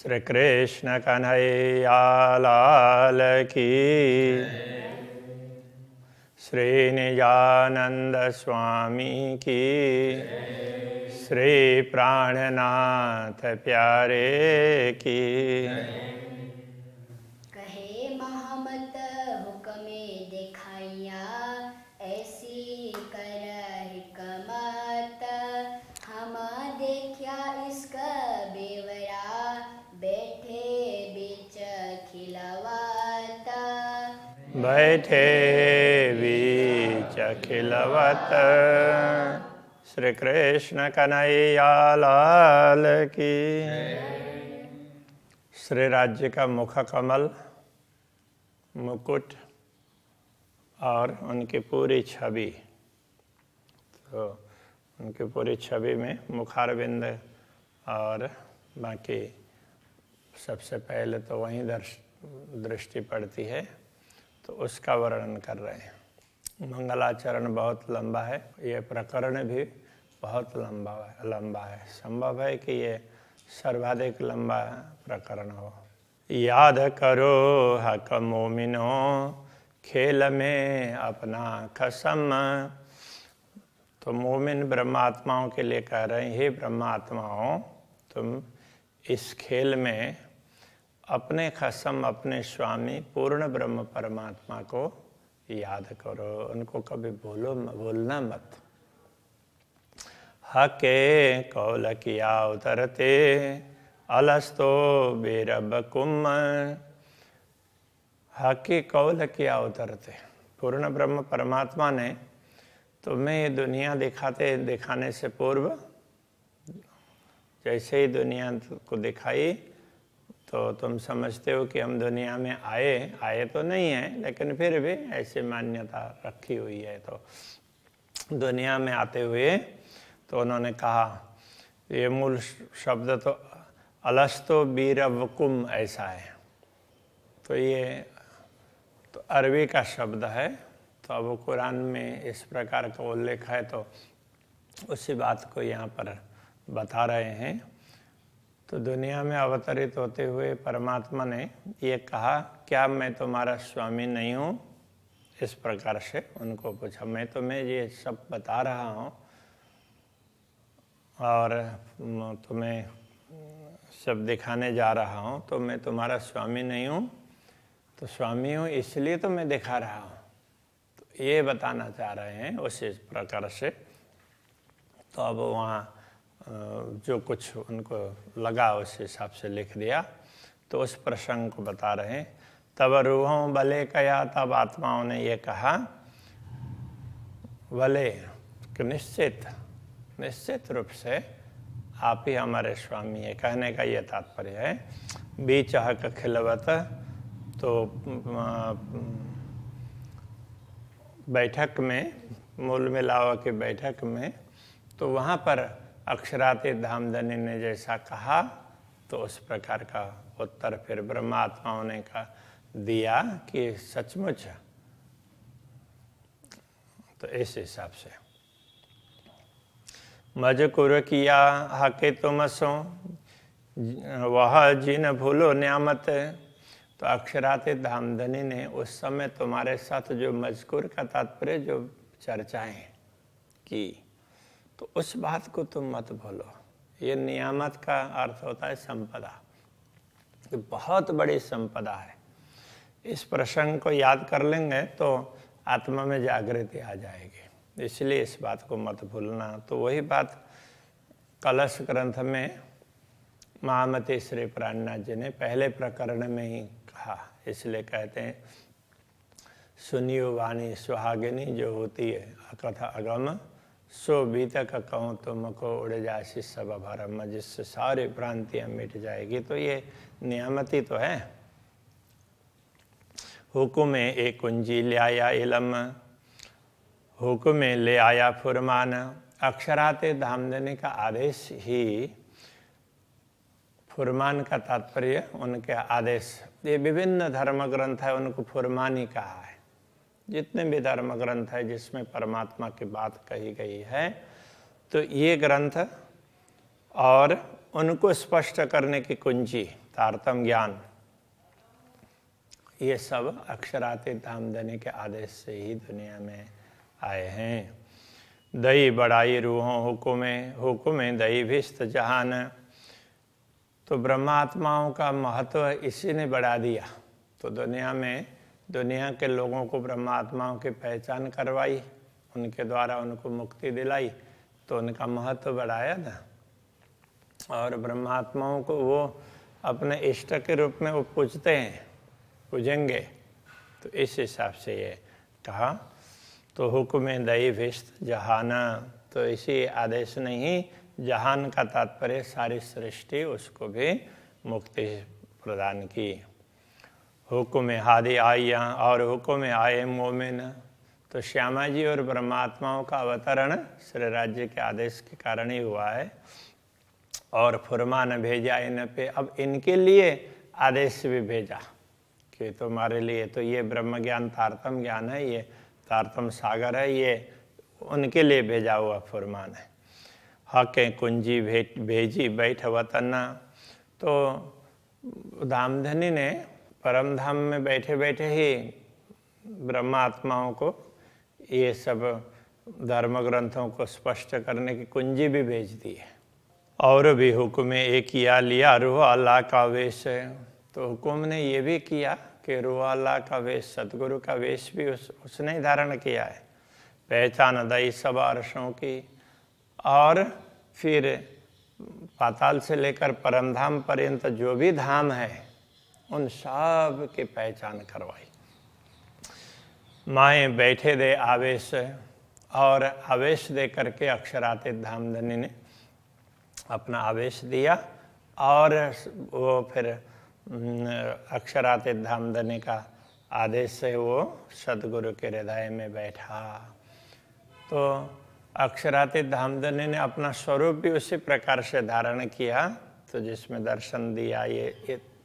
श्री कृष्ण कन्हैया लाल की, श्री निजानंद स्वामी की, श्री प्राणनाथ प्यारे की। कहे महमत हुक्मे दिखाइया, ऐसी कर हिकमत। हम देखा इसका बेवरा, बैठे बीच खिलवत। बैठे बीच खिलवत। श्री कृष्ण कन्हैया लाल की। श्री राज्य का मुख कमल, मुकुट और उनकी पूरी छवि, तो उनकी पूरी छवि में मुखारविंद और बाकी सबसे पहले तो वहीं दृष्टि पड़ती है, तो उसका वर्णन कर रहे हैं। मंगलाचरण बहुत लंबा है, ये प्रकरण भी बहुत लंबा है। संभव है कि ये सर्वाधिक लंबा प्रकरण हो। याद करो हक मोमिनो, खेल में अपना कसम। तो मोमिन ब्रह्मात्माओं के लिए कह रहे हैं, हे ब्रह्मात्माओं, तुम इस खेल में अपने कसम, अपने स्वामी पूर्ण ब्रह्म परमात्मा को याद करो, उनको कभी भूलना मत। हके कौल किया उतरते, अलस्तो बेरब कुम। हके कौल किया उतरते, पूर्ण ब्रह्म परमात्मा ने तुम्हें ये दुनिया दिखाने से पूर्व, जैसे ही दुनिया को दिखाई तो तुम समझते हो कि हम दुनिया में आए तो नहीं है, लेकिन फिर भी ऐसी मान्यता रखी हुई है। तो दुनिया में आते हुए तो उन्होंने कहा, ये मूल शब्द तो अलस्तो बीरवकुम ऐसा है, तो ये तो अरबी का शब्द है। तो अब कुरान में इस प्रकार का उल्लेख है, तो उसी बात को यहाँ पर बता रहे हैं। तो दुनिया में अवतरित होते हुए परमात्मा ने ये कहा, क्या मैं तुम्हारा स्वामी नहीं हूँ? इस प्रकार से उनको पूछा। मैं तुम्हें ये सब बता रहा हूँ और तुम्हें सब दिखाने जा रहा हूँ, तो मैं तुम्हारा स्वामी नहीं हूँ? तो स्वामी हूँ इसलिए तो मैं दिखा रहा हूँ, तो ये बताना चाह रहे हैं उसी प्रकार से। तो अब वहाँ जो कुछ उनको लगा उस हिसाब से लिख दिया। तो उस प्रसंग को बता रहे हैं। तब रूहों बले कया, तब आत्माओं ने ये कहा, भले कि निश्चित रूप से आप ही हमारे स्वामी है। कहने का ये तात्पर्य है। बीच हक खिलवत, तो बैठक में, मूल मिलावा की बैठक में, तो वहाँ पर अक्षराती धामधनी ने जैसा कहा, तो उस प्रकार का उत्तर फिर ब्रह्मात्माओं ने दिया कि सचमुच। तो इस हिसाब से मजकुर किया हके तुम सो, वह जिन भूलो न्यामत। तो अक्षराती धामधनी ने उस समय तुम्हारे साथ जो मजकुर का तात्पर्य जो चर्चाएं की, तो उस बात को तुम मत भूलो। ये नियामत का अर्थ होता है संपदा, कि बहुत बड़ी संपदा है। इस प्रसंग को याद कर लेंगे तो आत्मा में जागृति आ जाएगी, इसलिए इस बात को मत भूलना। तो वही बात कलश ग्रंथ में महामती श्री प्राणनाथ जी ने पहले प्रकरण में ही कहा। इसलिए कहते हैं, सुनियो वाणी सुहागिनी, जो होती है अकथा अगम, सो बीतक कहूँ तुमको उड़ जासी सब भरम, जिससे सारी भ्रांतियाँ मिट जाएगी। तो ये नियामती तो है। हुक्म एक कुंजी ले आया इलम, हुक्म ले आया फुरमान। अक्षराते धामधनी का आदेश ही, फुरमान का तात्पर्य उनके आदेश। ये विभिन्न धर्म ग्रंथ है, उनको फुरमान ही कहा है। जितने भी धर्म ग्रंथ है जिसमें परमात्मा की बात कही गई है, तो ये ग्रंथ और उनको स्पष्ट करने की कुंजी तारतम्य ज्ञान, ये सब अक्षरातीत धामधनी के आदेश से ही दुनिया में आए हैं। दई बड़ाई रूहों हुकुमे दई भिस्त जहान। तो ब्रह्मात्माओं का महत्व इसी ने बढ़ा दिया। तो दुनिया के लोगों को ब्रह्मात्माओं की पहचान करवाई, उनके द्वारा उनको मुक्ति दिलाई, तो उनका महत्व बढ़ाया ना। और ब्रह्मात्माओं को वो अपने इष्ट के रूप में वो पूजेंगे। तो इस हिसाब से ये कहा। तो हुक्म दई भिस्त जहाना, तो इसी आदेश नहीं, जहान का तात्पर्य सारी सृष्टि, उसको भी मुक्ति प्रदान की। हुक्म हादि आया और हुक्म आए मोमिन। तो श्यामा जी और ब्रह्मात्माओं का अवतरण श्री राज्य के आदेश के कारण ही हुआ है। और फुरमान भेजा इन पे, अब इनके लिए आदेश भी भेजा कि तुम्हारे लिए तो ये ब्रह्म ज्ञान तारतम ज्ञान है, ये तारतम सागर है, ये उनके लिए भेजा हुआ फुरमान है। हक कुंजी भेजी बैठ वतन। तो धामधनी ने परम धाम में बैठे बैठे ही ब्रह्मात्माओं को ये सब धर्म ग्रंथों को स्पष्ट करने की कुंजी भी भेज दी है। और भी हुक्म एक किया लिया रूह अल्लाह का वेश। तो हुक्म ने ये भी किया कि रूह अल्लाह का वेश, सतगुरु का वेश भी उसने ही धारण किया है। पहचान दई सब अर्शों की, और फिर पाताल से लेकर परमधाम पर्यंत जो भी धाम है उन सब की पहचान करवाई। माए बैठे दे आवेश, और आवेश दे करके अक्षरातीत धामधनी ने अपना आवेश दिया, और वो फिर अक्षरातीत धामधनी का आदेश से वो सदगुरु के हृदय में बैठा। तो अक्षरातीत धामधनी ने अपना स्वरूप भी उसी प्रकार से धारण किया, तो जिसमें दर्शन दिया।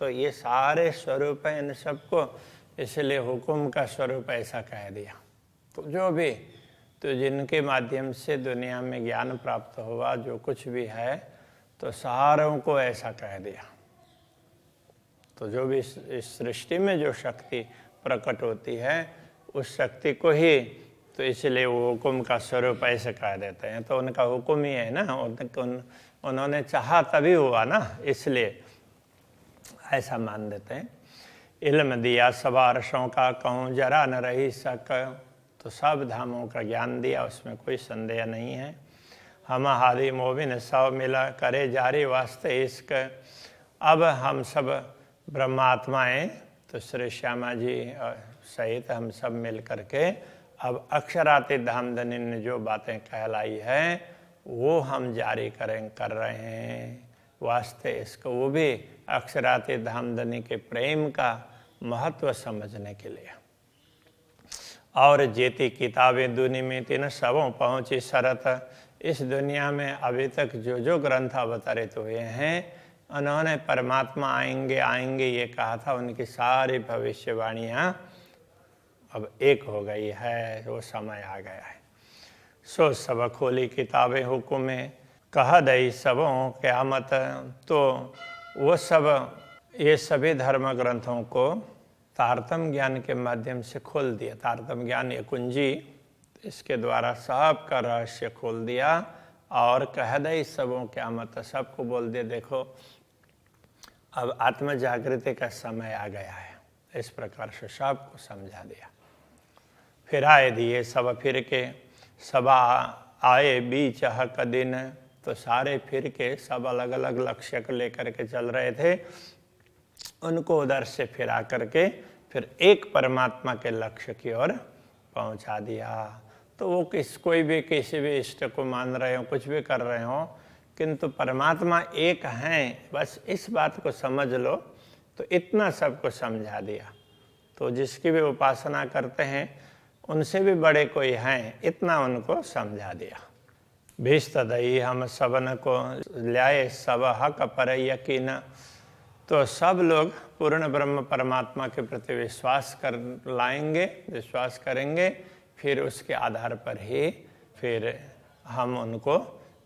ये सारे स्वरूप हैं इन सबको, इसलिए हुकुम का स्वरूप ऐसा कह दिया। तो जो भी, तो जिनके माध्यम से दुनिया में ज्ञान प्राप्त हुआ, जो कुछ भी है, तो सारों को ऐसा कह दिया। तो जो भी इस सृष्टि में जो शक्ति प्रकट होती है, उस शक्ति को ही, तो इसलिए वो हुकुम का स्वरूप ऐसे कह देते हैं। तो उनका हुकुम ही है ना, उन्होंने चाहा तभी हुआ ना, इसलिए ऐसा मान देते हैं। इल्म दिया सब अर्शों का, कहूँ जरा न रही शक। तो सब धामों का ज्ञान दिया, उसमें कोई संदेह नहीं है। हम हादी मोबिन सब मिला, करे जारी वास्ते इश्क। अब हम सब ब्रह्मात्माएं, तो श्री श्यामा जी सहित हम सब मिल करके अब अक्षरातीत धामधनी ने जो बातें कहलाई है वो हम जारी कर रहे हैं वास्ते इसको, वो भी अक्षरातीत धामधनी के प्रेम का महत्व समझने के लिए। और जेती किताबें दुनि में तीन सबों पहुँची शरत। इस दुनिया में अभी तक जो ग्रंथ अवतरित हुए हैं, उन्होंने परमात्मा आएंगे ये कहा था, उनकी सारी भविष्यवाणियाँ अब एक हो गई है, वो समय आ गया है। सो सब खोली किताबें हुक्म कह दई सबों क़यामत। तो वो सब, ये सभी धर्म ग्रंथों को तारतम्य ज्ञान के माध्यम से खोल दिया। तारतम्य ज्ञान ये कुंजी, इसके द्वारा सब का रहस्य खोल दिया। और कह दई सबों क़यामत, सबको बोल दिया देखो अब आत्म जागृति का समय आ गया है। इस प्रकार से सबको समझा दिया। फिर आए दिए सब फिर के, सब आए बीच हक दिन। तो सारे फिर के सब अलग अलग लक्ष्य को लेकर के चल रहे थे, उनको उधर से फिरा करके फिर एक परमात्मा के लक्ष्य की ओर पहुंचा दिया। तो वो कोई भी किसी भी इष्ट को मान रहे हो, कुछ भी कर रहे हो, किंतु परमात्मा एक हैं, बस इस बात को समझ लो। तो इतना सबको समझा दिया। तो जिसकी भी उपासना करते हैं उनसे भी बड़े कोई हैं, इतना उनको समझा दिया। भीष्ट दई हम सबन को ल्याए सब हक पर यकीन। तो सब लोग पूर्ण ब्रह्म परमात्मा के प्रति विश्वास करेंगे, फिर उसके आधार पर ही फिर हम उनको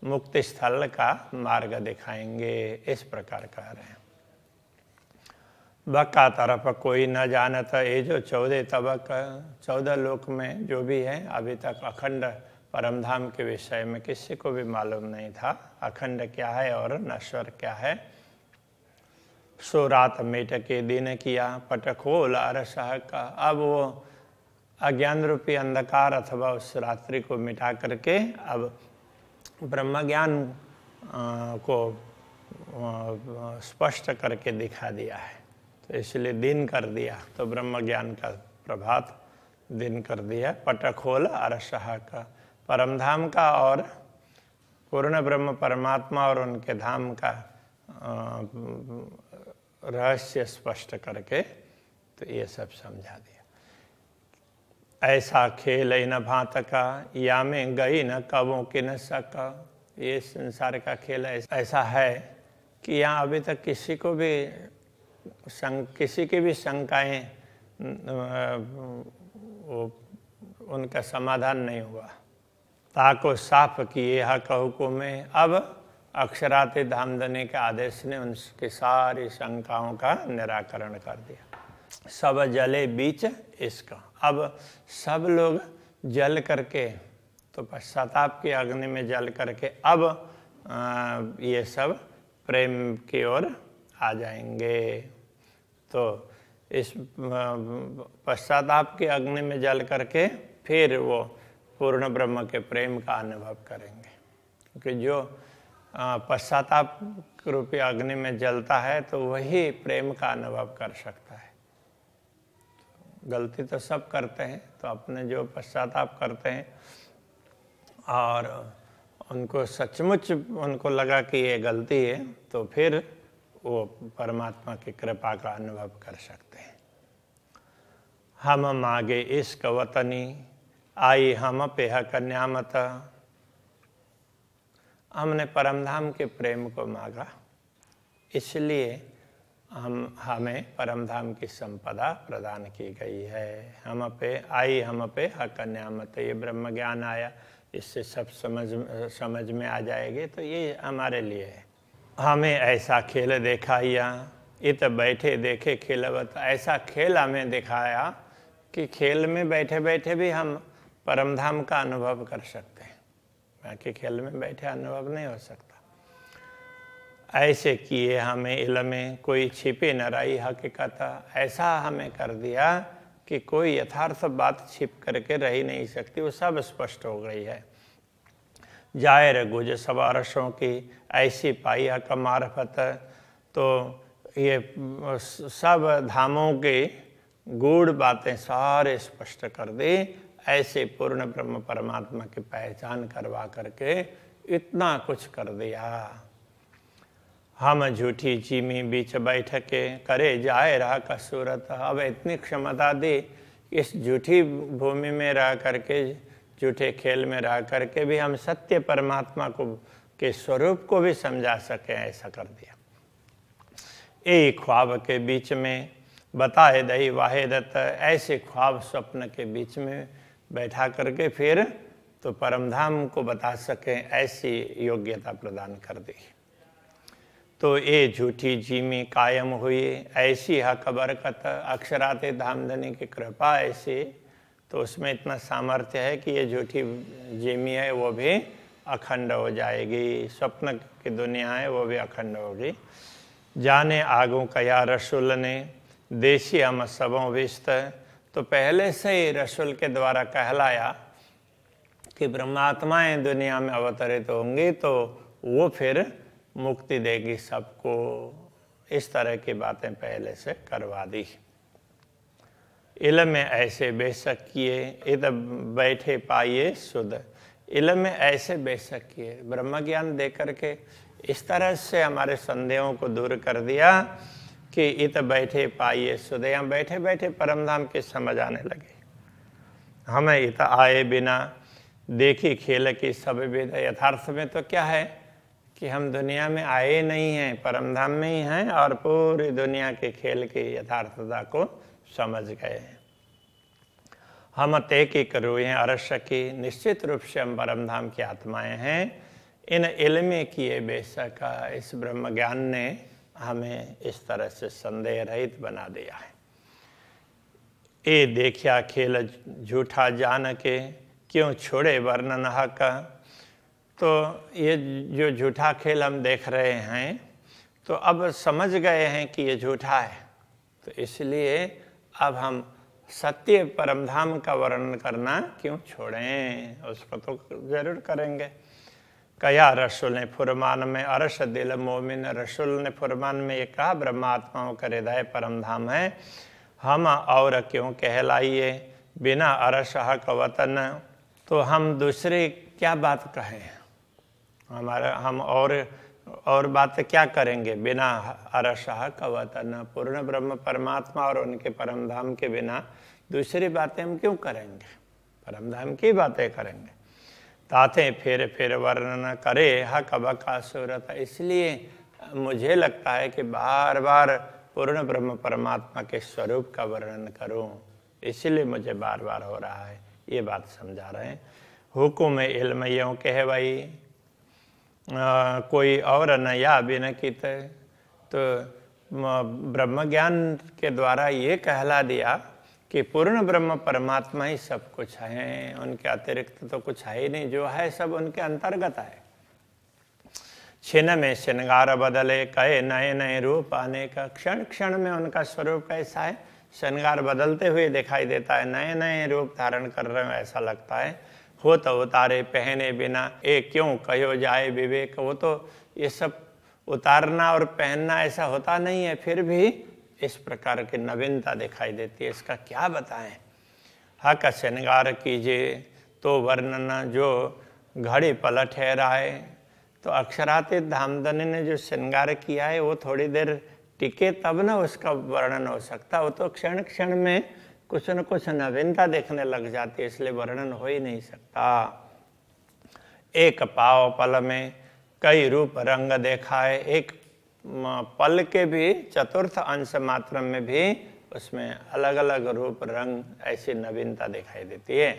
मुक्ति स्थल का मार्ग दिखाएंगे। इस प्रकार कह रहे हैं। बका तरफ कोई न जानता, ये जो 14 तबक 14 लोक में जो भी है अभी तक अखंड परमधाम के विषय में किसी को भी मालूम नहीं था अखंड क्या है और नश्वर क्या है। सो रात मेट के दिन किया पटखोल अरसह का। अब वो अज्ञान रूपी अंधकार अथवा उस रात्रि को मिटा करके अब ब्रह्म ज्ञान को स्पष्ट करके दिखा दिया है, तो इसलिए दिन कर दिया। तो ब्रह्म ज्ञान का प्रभात दिन कर दिया। पटखोल अरसह का, परमधाम का और पूर्ण ब्रह्म परमात्मा और उनके धाम का रहस्य स्पष्ट करके तो ये सब समझा दिया। ऐसा खेल न भात का, या में गई न कबों के न सका। ये संसार का खेल ऐसा है कि यहाँ अभी तक किसी को भी किसी की भी शंकाएं उनका समाधान नहीं हुआ। ताको साफ किए हक हुकुम में, अब अक्षराते धामधनी के आदेश ने उनकी सारी शंकाओं का निराकरण कर दिया। सब जले बीच इसका, अब सब लोग जल करके तो पश्चाताप की अग्नि में जल करके अब ये सब प्रेम की ओर आ जाएंगे। तो इस पश्चाताप की अग्नि में जल करके फिर वो पूर्ण ब्रह्म के प्रेम का अनुभव करेंगे, क्योंकि जो पश्चाताप रूपी अग्नि में जलता है तो वही प्रेम का अनुभव कर सकता है। गलती तो सब करते हैं, तो अपने जो पश्चाताप करते हैं और उनको सचमुच उनको लगा कि ये गलती है, तो फिर वो परमात्मा की कृपा का अनुभव कर सकते हैं। हम मांगे इश्क वतनी, आई हम पे कन्यामत। हमने परमधाम के प्रेम को मांगा, इसलिए हमें परमधाम की संपदा प्रदान की गई है। हम पे हक कन्यामत, ये ब्रह्म ज्ञान आया, इससे सब समझ में आ जाएगी, तो ये हमारे लिए है। हमें ऐसा खेल दिखाया, इत बैठे देखे खेलवत। ऐसा खेल हमें दिखाया कि खेल में बैठे बैठे भी हम परमधाम का अनुभव कर सकते हैं, बाकी खेल में बैठे अनुभव नहीं हो सकता। ऐसे किए हमें इल्म, कोई छिपे न रही हकीकत। ऐसा हमें कर दिया कि कोई यथार्थ बात छिप करके रह ही नहीं सकती, वो सब स्पष्ट हो गई है। जाहिर गुज सवारसों की, ऐसी पाई हक मार्फत। तो ये सब धामों के गूढ़ बातें सारे स्पष्ट कर दी, ऐसे पूर्ण ब्रह्म परमात्मा की पहचान करवा करके इतना कुछ कर दिया। हम झूठी चीमी बीच बैठ के, करे जाए रहा कसूरत। अब इतनी क्षमता दी, इस झूठी भूमि में रह करके, झूठे खेल में रह करके भी हम सत्य परमात्मा को के स्वरूप को भी समझा सके, ऐसा कर दिया। एक ख्वाब के बीच में बताए दई वाहिदत। ऐसे ख्वाब स्वप्न के बीच में बैठा करके फिर तो परमधाम को बता सके, ऐसी योग्यता प्रदान कर दी। तो ये झूठी जीमी कायम हुई, ऐसी हक बरकत। अक्षराते धामधनी की कृपा ऐसी, तो उसमें इतना सामर्थ्य है कि ये झूठी जीमी है वो भी अखंड हो जाएगी, स्वप्न की दुनिया है वो भी अखंड होगी। जाने आगों कया रसूल ने, देशी हम सबों विस्त। तो पहले से ही रसूल के द्वारा कहलाया कि ब्रह्मात्माएं दुनिया में अवतरित होंगी, तो वो फिर मुक्ति देगी सबको। इस तरह की बातें पहले से करवा दी। इल्म में ऐसे बेशक किए, इध बैठे पाइए सुध। इल्म में ऐसे बेशक किए, ब्रह्म ज्ञान दे करके इस तरह से हमारे संदेहों को दूर कर दिया कि इत बैठे पाइए सुध। यहाँ बैठे बैठे परमधाम की समझ आने लगे। हमें इत आए बिना देखी खेल की सब विध। यथार्थ में तो क्या है कि हम दुनिया में आए नहीं हैं, परमधाम में ही हैं और पूरी दुनिया के खेल की यथार्थता को समझ गए हैं। हम ते की करो हैं अरस्य की, निश्चित रूप से हम परमधाम की आत्माएं हैं। इन इल्म किए बेशक, इस ब्रह्म ज्ञान ने हमें इस तरह से संदेह रहित बना दिया है। ए देखिया खेल झूठा जान के, क्यों छोड़े वर्णन हक। तो ये जो झूठा खेल हम देख रहे हैं, तो अब समझ गए हैं कि ये झूठा है, तो इसलिए अब हम सत्य परमधाम का वर्णन करना क्यों छोड़ें, उसको तो जरूर करेंगे। कया रसूल ने फुरमान में अरस दिल मोमिन, रसूल ने फुरमान में ये कहा ब्रह्मात्माओं का हृदय परमधाम है, हम और क्यों कहलाइए बिना अरस हक वतन। तो हम दूसरे क्या बात कहें, हम और बात क्या करेंगे बिना अरस हक वतन। पूर्ण ब्रह्म परमात्मा और उनके परमधाम के बिना दूसरी बातें हम क्यों करेंगे, परमधाम की बातें करेंगे। ताते फिर वर्णन करे हक बका सूरत। इसलिए मुझे लगता है कि बार बार पूर्ण ब्रह्म परमात्मा के स्वरूप का वर्णन करूं, इसलिए मुझे बार बार हो रहा है। ये बात समझा रहे हैं। हुकुम इल्म यूँ कहवाई कोई और न या बिन कित। तो ब्रह्म ज्ञान के द्वारा ये कहला दिया कि पूर्ण ब्रह्म परमात्मा ही सब कुछ है, उनके अतिरिक्त तो कुछ है ही नहीं, जो है सब उनके अंतर्गत है। छिन में श्रृंगार बदले कहे नए नए रूप आने का, क्षण क्षण में उनका स्वरूप कैसा है, श्रृंगार बदलते हुए दिखाई देता है, नए नए रूप धारण कर रहे हो ऐसा लगता है। हो तो उतारे पहने बिना ए क्यों कहो जाए विवेक। वो तो ये सब उतारना और पहनना ऐसा होता नहीं है, फिर भी इस प्रकार की नवीनता दिखाई देती है, इसका क्या बताएं। हक श्रृंगार कीजिए तो वर्णन जो घड़ी पल ठहराए। तो अक्षरातीत धामधनी ने जो श्रृंगार किया है वो थोड़ी देर टिके तब ना उसका वर्णन हो सकता, वो तो क्षण क्षण में कुछ न कुछ नवीनता देखने लग जाती है, इसलिए वर्णन हो ही नहीं सकता। एक पाव पल में कई रूप रंग देखा है, एक पल के भी चतुर्थ अंश मात्र में भी उसमें अलग अलग रूप रंग ऐसी नवीनता दिखाई देती है।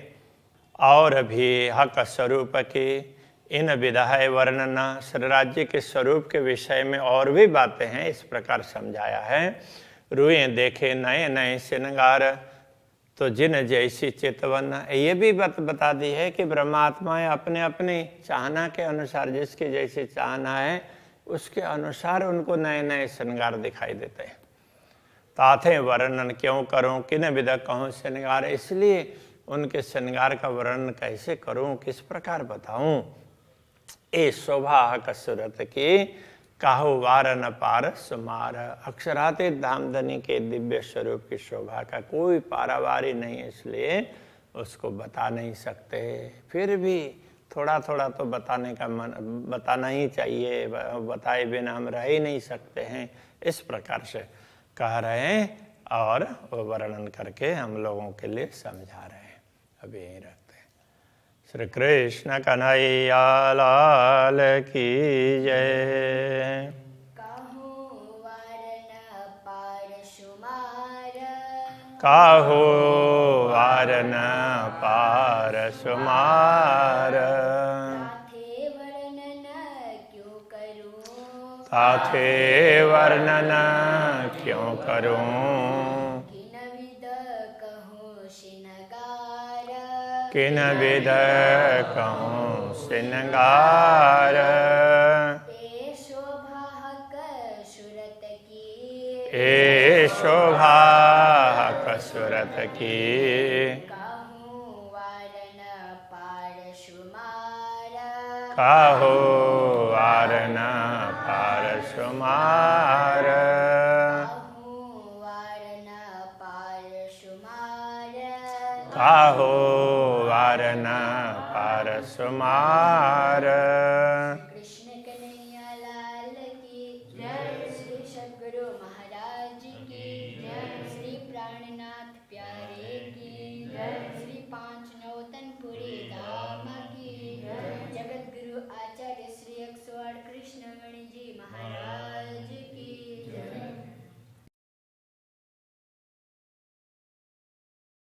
और भी हक स्वरूप की इन विधाय वर्णना, श्री राज्य के स्वरूप के विषय में और भी बातें हैं, इस प्रकार समझाया है। रुए देखे नए नए श्रृंगार तो जिन जैसी चितवन। ये भी बात बता दी है कि ब्रह्मात्माएं अपने अपने चाहना के अनुसार, जिसकी जैसी चाहना है उसके अनुसार उनको नए नए श्रृंगार दिखाई देते हैं। ताथे वर्णन क्यों करूं किन विधा कहूं श्रृंगार। इसलिए उनके श्रृंगार का वर्णन कैसे करूं, किस प्रकार बताऊं। ए शोभा कसूरत की काहू वार न पार सुमार। अक्षरातीत धामधनी के दिव्य स्वरूप की शोभा का कोई पारावारी नहीं, इसलिए उसको बता नहीं सकते। फिर भी थोड़ा थोड़ा तो बताने का मन बताना ही चाहिए, बताए बिना हम रह ही नहीं सकते हैं, इस प्रकार से कह रहे हैं और वो वर्णन करके हम लोगों के लिए समझा रहे हैं। अभी यहीं रखते हैं। श्री कृष्ण कन्हैया लाल की जय। काहू वार न पार सुमार, काहू वार न पार सुमार। ताथे वर्णन क्यों करूं, ताथे वर्णन क्यों करूं। किन विध कहूं श्रृंगार, किन विध कहूं श्रृंगार। ए शोभा कसूरत की, ए शोभा कसूरत की। काहू वार न पार सुमार, काहू वार न पार सुमार। काहू वार न पार सुमार, काहू वार न पार सुमार।